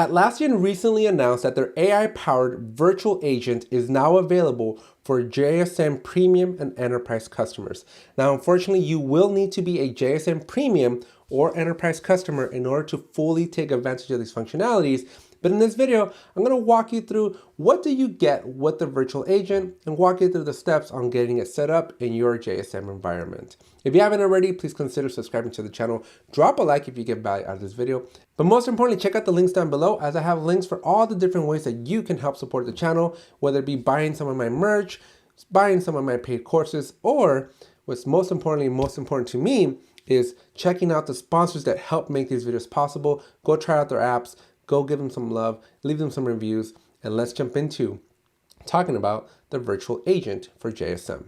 Atlassian recently announced that their AI-powered virtual agent is now available for JSM Premium and Enterprise customers. Now, unfortunately, you will need to be a JSM Premium or Enterprise customer in order to fully take advantage of these functionalities. But in this video, I'm going to walk you through what do you get with the virtual agent and walk you through the steps on getting it set up in your JSM environment. If you haven't already, please consider subscribing to the channel. Drop a like if you get value out of this video. But most importantly, check out the links down below as I have links for all the different ways that you can help support the channel, whether it be buying some of my merch, buying some of my paid courses, or what's most important to me is checking out the sponsors that help make these videos possible. Go try out their apps. Go give them some love, leave them some reviews, and let's jump into talking about the virtual agent for JSM.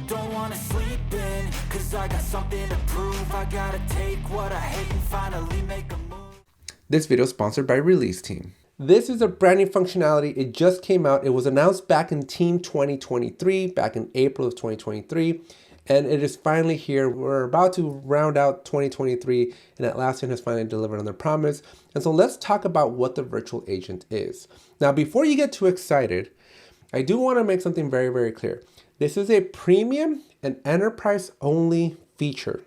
Don't wanna sleep in, 'cause I got something to prove. I gotta take what I hate and finally make a move. This video is sponsored by Release Team. This is a brand new functionality. It just came out. It was announced back in Team 2023, back in April of 2023. And it is finally here. We're about to round out 2023 and Atlassian has finally delivered on their promise. And so let's talk about what the virtual agent is. Now, before you get too excited, I do want to make something very, very clear. This is a premium and enterprise only feature.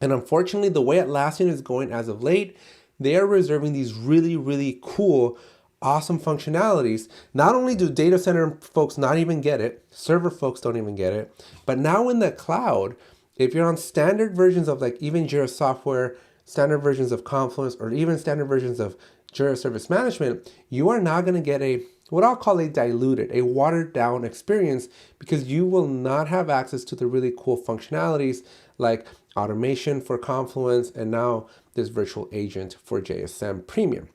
And unfortunately, the way Atlassian is going as of late, they are reserving these really, really cool awesome functionalities. Not only do data center folks not even get it, server folks don't even get it, but now in the cloud, if you're on standard versions of like even Jira software, standard versions of Confluence, or even standard versions of Jira Service Management, you are now going to get what I'll call a diluted, a watered down experience because you will not have access to the really cool functionalities like automation for Confluence and now this virtual agent for JSM Premium.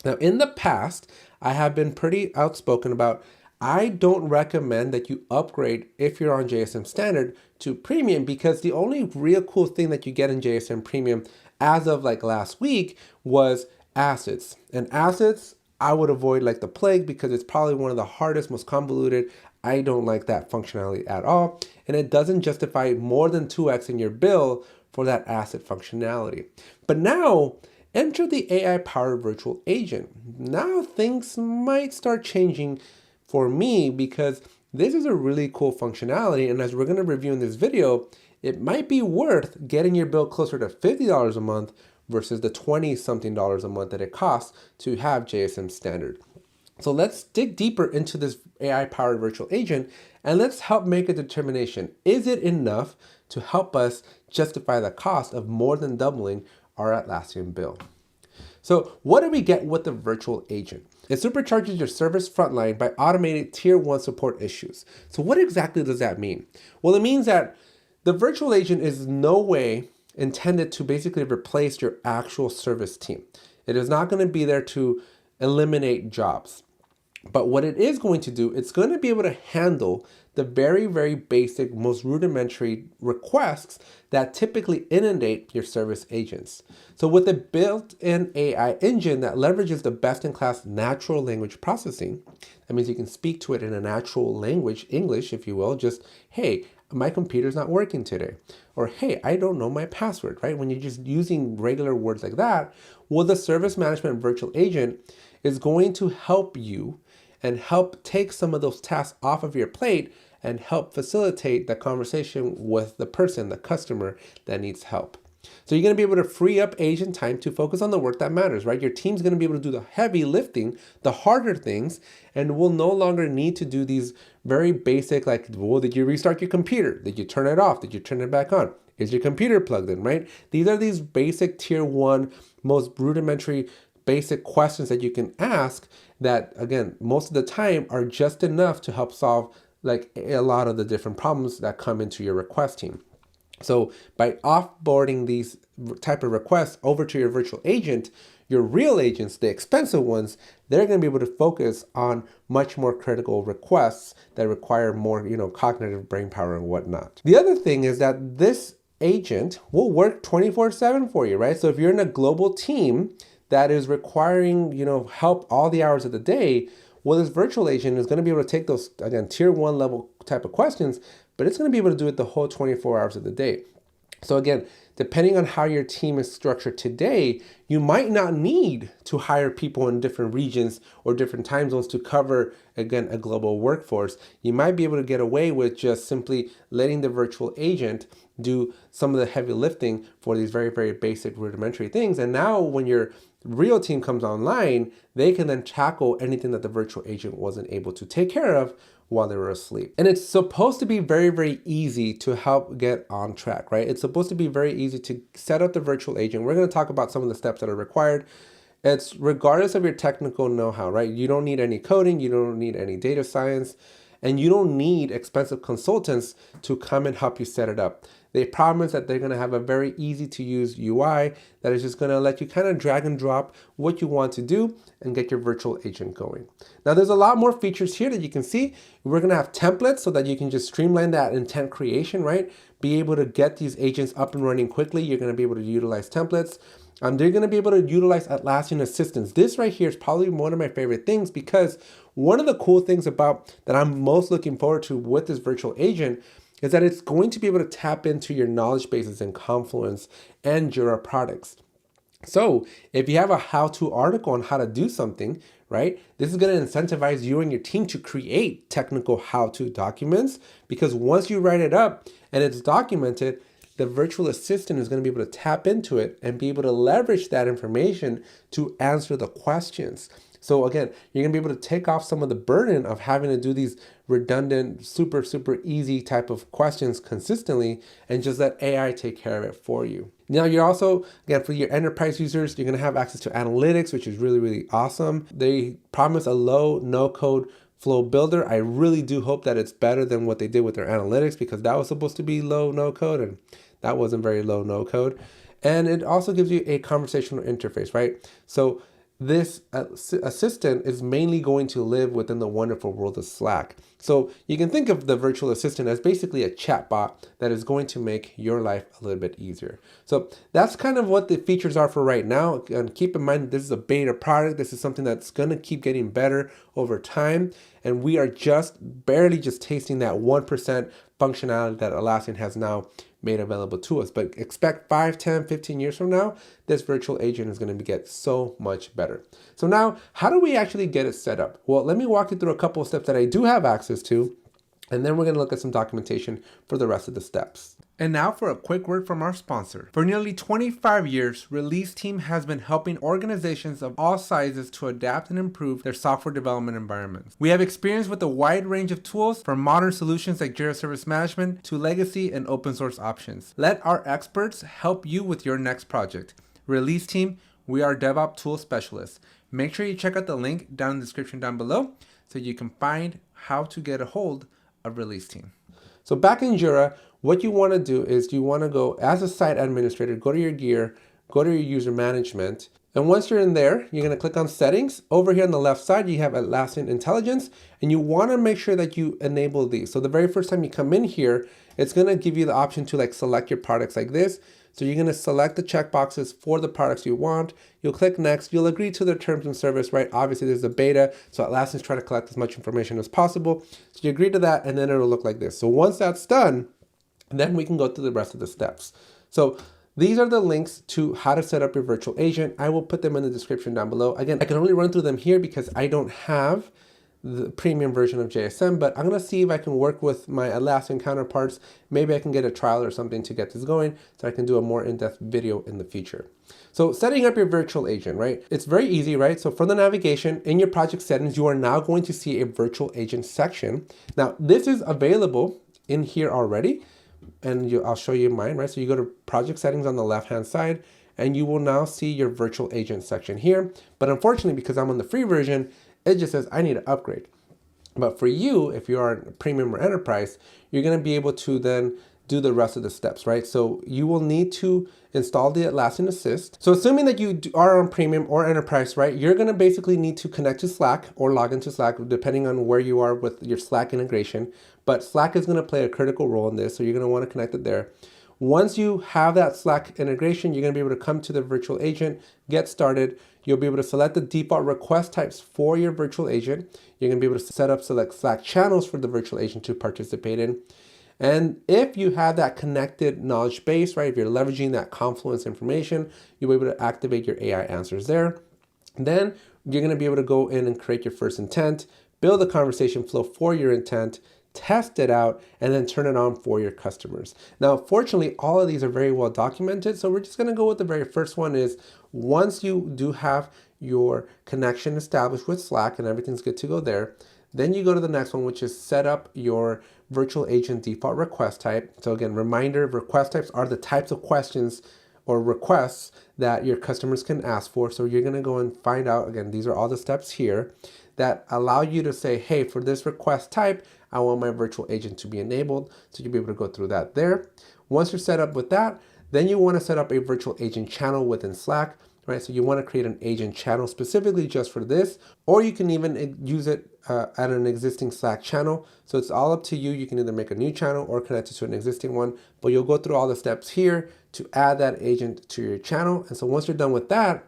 Now, in the past, I have been pretty outspoken about I don't recommend that you upgrade if you're on JSM Standard to Premium because the only real cool thing that you get in JSM Premium as of like last week was assets. And assets, I would avoid like the plague because it's probably one of the hardest, most convoluted. I don't like that functionality at all. And it doesn't justify more than 2x in your bill for that asset functionality. But now, enter the AI-powered virtual agent. Now things might start changing for me because this is a really cool functionality. And as we're going to review in this video, it might be worth getting your bill closer to $50 a month versus the $20-something a month that it costs to have JSM Standard. So let's dig deeper into this AI-powered virtual agent and let's help make a determination. Is it enough to help us justify the cost of more than doubling our Atlassian bill? So what do we get with the virtual agent? It supercharges your service frontline by automating tier 1 support issues. So what exactly does that mean? Well, it means that the virtual agent is no way intended to basically replace your actual service team. It is not going to be there to eliminate jobs. But what it is going to do, it's going to be able to handle the very, very basic, most rudimentary requests that typically inundate your service agents. So with a built-in AI engine that leverages the best-in-class natural language processing, that means you can speak to it in a natural language, English, if you will, just, hey, my computer's not working today. Or, hey, I don't know my password, right? When you're just using regular words like that, well, the service management virtual agent is going to help you and help take some of those tasks off of your plate and help facilitate the conversation with the person, the customer that needs help. So you're going to be able to free up agent time to focus on the work that matters, right? Your team's going to be able to do the heavy lifting, the harder things, and will no longer need to do these very basic, like, well, did you restart your computer? Did you turn it off? Did you turn it back on? Is your computer plugged in, right? These are these basic tier 1, most rudimentary basic questions that you can ask that, again, most of the time are just enough to help solve like a lot of the different problems that come into your request team. So by offboarding these type of requests over to your virtual agent, your real agents, the expensive ones, they're going to be able to focus on much more critical requests that require more, cognitive brain power and whatnot. The other thing is that this agent will work 24/7 for you, right? So if you're in a global team that is requiring, help all the hours of the day, well, this virtual agent is going to be able to take those, again, tier 1 level type of questions, but it's going to be able to do it the whole 24 hours of the day. So again, depending on how your team is structured today, you might not need to hire people in different regions or different time zones to cover, again, a global workforce. You might be able to get away with just simply letting the virtual agent do some of the heavy lifting for these very, very basic rudimentary things. And now when your real team comes online, they can then tackle anything that the virtual agent wasn't able to take care of while they were asleep. And it's supposed to be very, very easy to help get on track, right? It's supposed to be very easy to set up the virtual agent. We're going to talk about some of the steps that are required. It's regardless of your technical know-how, right? You don't need any coding, you don't need any data science, and you don't need expensive consultants to come and help you set it up. They promise that they're going to have a very easy to use UI that is just going to let you kind of drag and drop what you want to do and get your virtual agent going. Now, there's a lot more features here that you can see. We're going to have templates so that you can just streamline that intent creation, right? Be able to get these agents up and running quickly. You're going to be able to utilize templates. They're going to be able to utilize Atlassian assistants. This right here is probably one of my favorite things, because one of the cool things about that I'm most looking forward to with this virtual agent is that it's going to be able to tap into your knowledge bases in Confluence and Jira products. So if you have a how-to article on how to do something, right, this is going to incentivize you and your team to create technical how-to documents, because once you write it up and it's documented, the virtual assistant is going to be able to tap into it and be able to leverage that information to answer the questions. So again, you're going to be able to take off some of the burden of having to do these redundant, super, super easy type of questions consistently, and just let AI take care of it for you. Now, you're also, again, for your enterprise users, you're going to have access to analytics, which is really, really awesome. They promise a low, no-code flow builder. I really do hope that it's better than what they did with their analytics, because that was supposed to be low, no-code, and that wasn't very low, no-code. And it also gives you a conversational interface, right? So this assistant is mainly going to live within the wonderful world of Slack. So you can think of the virtual assistant as basically a chatbot that is going to make your life a little bit easier. So that's kind of what the features are for right now. And keep in mind, this is a beta product. This is something that's going to keep getting better over time. And we are just barely just tasting that 1% functionality that Atlassian has now made available to us. But expect 5, 10, 15 years from now, this virtual agent is going to get so much better. So now, how do we actually get it set up? Well, let me walk you through a couple of steps that I do have access to, and then we're going to look at some documentation for the rest of the steps. And now for a quick word from our sponsor. For nearly 25 years, Release Team has been helping organizations of all sizes to adapt and improve their software development environments. We have experience with a wide range of tools, from modern solutions like Jira Service Management to legacy and open source options. Let our experts help you with your next project. Release Team, we are DevOps tool specialists. Make sure you check out the link down in the description down below so you can find how to get a hold of Release Team. So back in Jira, what you want to do is you want to go as a site administrator, go to your gear, go to your user management. And once you're in there, you're going to click on settings. Over here on the left side, you have Atlassian Intelligence, and you want to make sure that you enable these. So the very first time you come in here, it's going to give you the option to select your products like this. So you're going to select the checkboxes for the products you want. You'll click next. You'll agree to the terms and service, right? Obviously, there's a beta, so Atlassian's trying to collect as much information as possible. So you agree to that, and then it'll look like this. So once that's done, then we can go through the rest of the steps. So these are the links to how to set up your virtual agent. I will put them in the description down below. Again, I can only run through them here because I don't have the premium version of JSM, but I'm going to see if I can work with my Atlassian counterparts. Maybe I can get a trial or something to get this going so I can do a more in-depth video in the future. So setting up your virtual agent, right? It's very easy, right? So from the navigation in your project settings, you are now going to see a virtual agent section. Now, this is available in here already, and I'll show you mine, right? So you go to project settings on the left-hand side, and you will now see your virtual agent section here. But unfortunately, because I'm on the free version, it just says I need to upgrade. But for you, if you are premium or enterprise, you're going to be able to then do the rest of the steps, right? So you will need to install the Atlassian Assist. So assuming that you are on premium or enterprise, right, you're going to basically need to connect to Slack or log into Slack, depending on where you are with your Slack integration. But Slack is going to play a critical role in this, so you're going to want to connect it there. Once you have that Slack integration, you're going to be able to come to the virtual agent, get started. You'll be able to select the default request types for your virtual agent. You're going to be able to select Slack channels for the virtual agent to participate in. And if you have that connected knowledge base, right, if you're leveraging that Confluence information, you'll be able to activate your AI answers there. Then you're going to be able to go in and create your first intent, build a conversation flow for your intent, test it out, and then turn it on for your customers. Now, fortunately, all of these are very well documented. So we're just going to go with the very first one is once you do have your connection established with Slack and everything's good to go there, then you go to the next one, which is set up your virtual agent default request type. So again, reminder, request types are the types of questions or requests that your customers can ask for. So you're gonna go and find out, again, these are all the steps here that allow you to say, hey, for this request type, I want my virtual agent to be enabled. So you'll be able to go through that there. Once you're set up with that, then you wanna set up a virtual agent channel within Slack, right? So you wanna create an agent channel specifically just for this, or you can even use it at an existing Slack channel. So it's all up to you. You can either make a new channel or connect it to an existing one, but you'll go through all the steps here to add that agent to your channel. And so once you're done with that,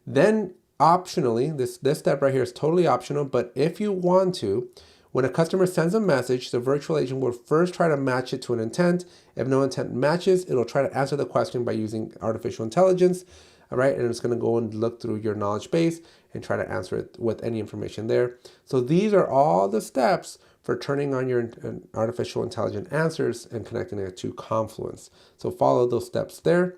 then optionally, this step right here is totally optional, but if you want to, when a customer sends a message, the virtual agent will first try to match it to an intent. If no intent matches, it'll try to answer the question by using artificial intelligence. All right, and it's going to go and look through your knowledge base and try to answer it with any information there. So these are all the steps for turning on your artificial intelligent answers and connecting it to Confluence. So follow those steps there.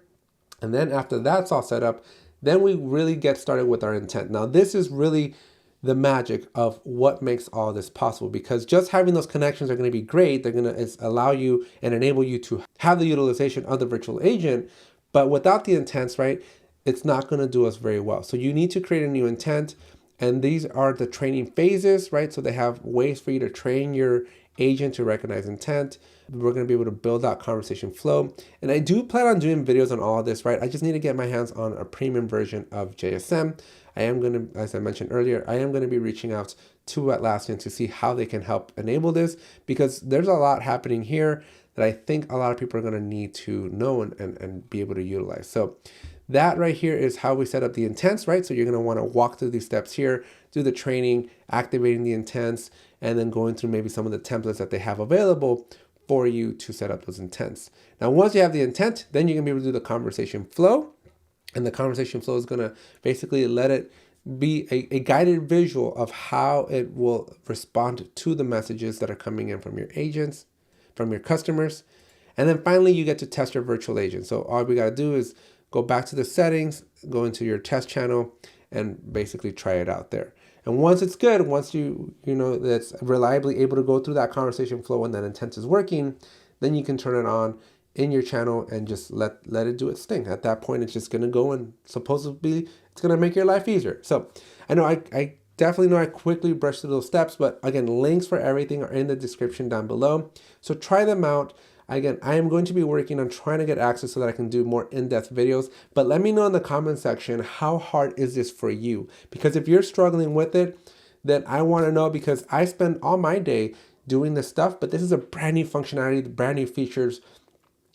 And then after that's all set up, then we really get started with our intent. Now, this is really the magic of what makes all this possible, because just having those connections are going to be great. They're going to allow you and enable you to have the utilization of the virtual agent, but without the intents, right, it's not going to do us very well. So you need to create a new intent, and these are the training phases, right? So they have ways for you to train your agent to recognize intent. We're going to be able to build that conversation flow. And I do plan on doing videos on all of this, right? I just need to get my hands on a premium version of JSM. I am going to, as I mentioned earlier, I am going to be reaching out to Atlassian to see how they can help enable this, because there's a lot happening here that I think a lot of people are going to need to know and be able to utilize. So that right here is how we set up the intents, right? So you're going to want to walk through these steps here, do the training, activating the intents, and then going through maybe some of the templates that they have available for you to set up those intents. Now, once you have the intent, then you're going to be able to do the conversation flow. And the conversation flow is going to basically let it be a guided visual of how it will respond to the messages that are coming in from your agents, from your customers. And then finally, you get to test your virtual agent. So all we got to do is go back to the settings, go into your test channel, and basically try it out there. And once it's good, once you know that's reliably able to go through that conversation flow and that intent is working, then you can turn it on in your channel and just let it do its thing. At that point, it's just going to go and supposedly it's going to make your life easier. So I know I definitely know I quickly brushed through those steps, but again, links for everything are in the description down below. So try them out. Again, I am going to be working on trying to get access so that I can do more in-depth videos, but let me know in the comment section, how hard is this for you? Because if you're struggling with it, then I want to know, because I spend all my day doing this stuff, but this is a brand new functionality, brand new features,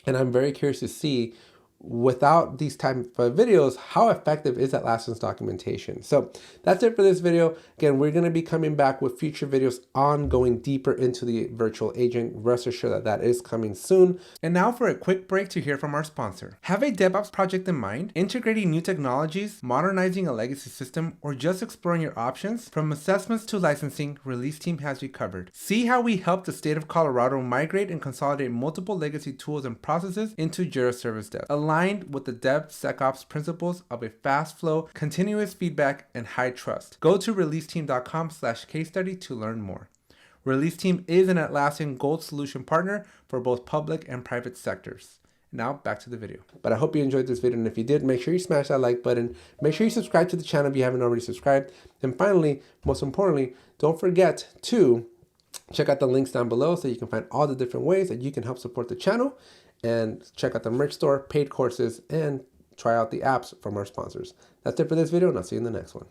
and I'm very curious to see, without these type of videos, how effective is Atlassian's documentation? So that's it for this video. Again, we're going to be coming back with future videos on going deeper into the virtual agent. Rest assured that is coming soon. And now for a quick break to hear from our sponsor. Have a DevOps project in mind? Integrating new technologies, modernizing a legacy system, or just exploring your options? From assessments to licensing, Release Team has you covered. See how we helped the state of Colorado migrate and consolidate multiple legacy tools and processes into Jira Service Dev, aligned with the DevSecOps principles of a fast flow, continuous feedback, and high trust. Go to releaseteam.com/case study to learn more. Release Team is an Atlassian Gold Solution partner for both public and private sectors. Now back to the video. But I hope you enjoyed this video, and if you did, make sure you smash that like button. Make sure you subscribe to the channel if you haven't already subscribed. And finally, most importantly, don't forget to check out the links down below so you can find all the different ways that you can help support the channel, and check out the merch store, paid courses, and try out the apps from our sponsors. That's it for this video, and I'll see you in the next one.